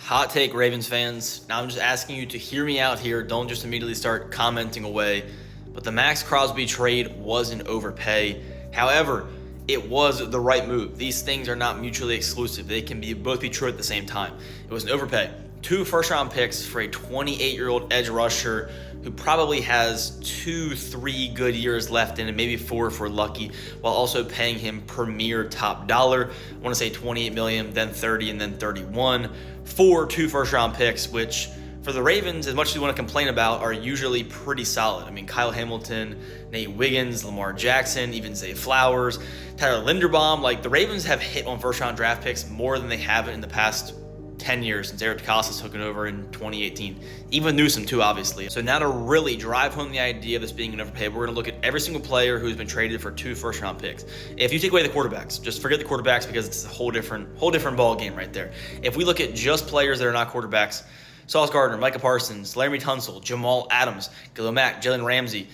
Hot take, Ravens fans. Now I'm just asking you to hear me out here. Don't just immediately start commenting away. But the Max Crosby trade was an overpay. However, it was the right move. These things are not mutually exclusive. They can both be true at the same time. It was an overpay. 2 first-round picks for a 28-year-old edge rusher who probably has 2-3 good years left in it, maybe 4 if we're lucky, while also paying him premier top dollar. I want to say $28 million, then 30, and then 31 for 2 first-round picks, which for the Ravens, as much as you want to complain about, are usually pretty solid. I mean, Kyle Hamilton, Nate Wiggins, Lamar Jackson, even Zay Flowers, Tyler Linderbaum. Like, the Ravens have hit on first-round draft picks more than they have in the past 10 years since Eric DeCosta's took it over in 2018. Even Newsom too, obviously. So now to really drive home the idea of this being an overpay, we're going to look at every single player who's been traded for 2 first-round picks. If you take away the quarterbacks, just forget the quarterbacks because it's a whole different ball game right there. If we look at just players that are not quarterbacks, Sauce Gardner, Micah Parsons, Laramie Tunsil, Jamal Adams, Khalil Mack, Jalen Ramsey,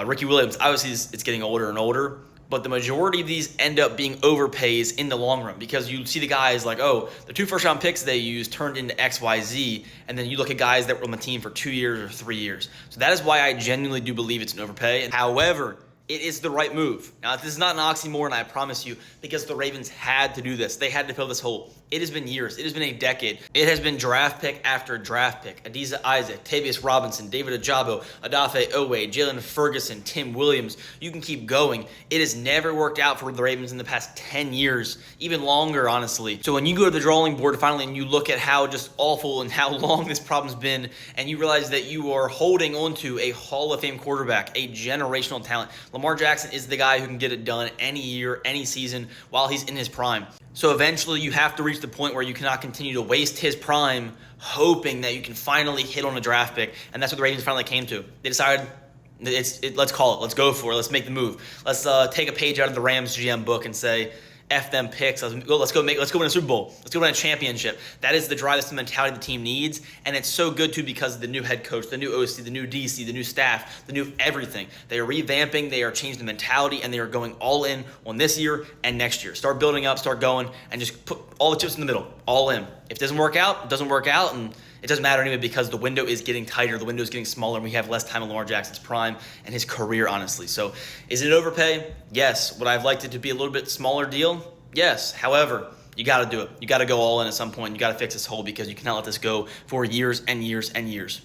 Ricky Williams. Obviously, it's getting older and older, but the majority of these end up being overpays in the long run because you see the guys like, oh, the 2 first-round picks they used turned into X, Y, Z, and then you look at guys that were on the team for 2 years or 3 years. So that is why I genuinely do believe it's an overpay. However, it is the right move. Now, this is not an oxymoron, I promise you, because the Ravens had to do this. They had to fill this hole. It has been years. It has been a decade. It has been draft pick after draft pick. Adiza Isaac, Tavius Robinson, David Ajabo, Adafe Owe, Jalen Ferguson, Tim Williams. You can keep going. It has never worked out for the Ravens in the past 10 years, even longer, honestly. So when you go to the drawing board finally and you look at how just awful and how long this problem's been, and you realize that you are holding onto a Hall of Fame quarterback, a generational talent. Lamar Jackson is the guy who can get it done any year, any season, while he's in his prime. So eventually you have to reach the point where you cannot continue to waste his prime hoping that you can finally hit on a draft pick. And that's what the Ravens finally came to. They decided, let's call it. Let's go for it. Let's make the move. Let's take a page out of the Rams GM book and say, F them picks. Let's go win a Super Bowl. Let's go win a championship. That is the drive, that's the mentality the team needs. And it's so good too because of the new head coach, the new OC, the new DC, the new staff, the new everything. They are revamping, they are changing the mentality, and they are going all in on this year and next year. Start building up, start going, and just put all the chips in the middle, all in. If it doesn't work out, it doesn't work out, and it doesn't matter anyway because the window is getting tighter, the window is getting smaller, and we have less time in Lamar Jackson's prime and his career, honestly. So is it an overpay? Yes. Would I have liked it to be a little bit smaller deal? Yes. However, you got to do it. You got to go all in at some point. You got to fix this hole because you cannot let this go for years and years and years.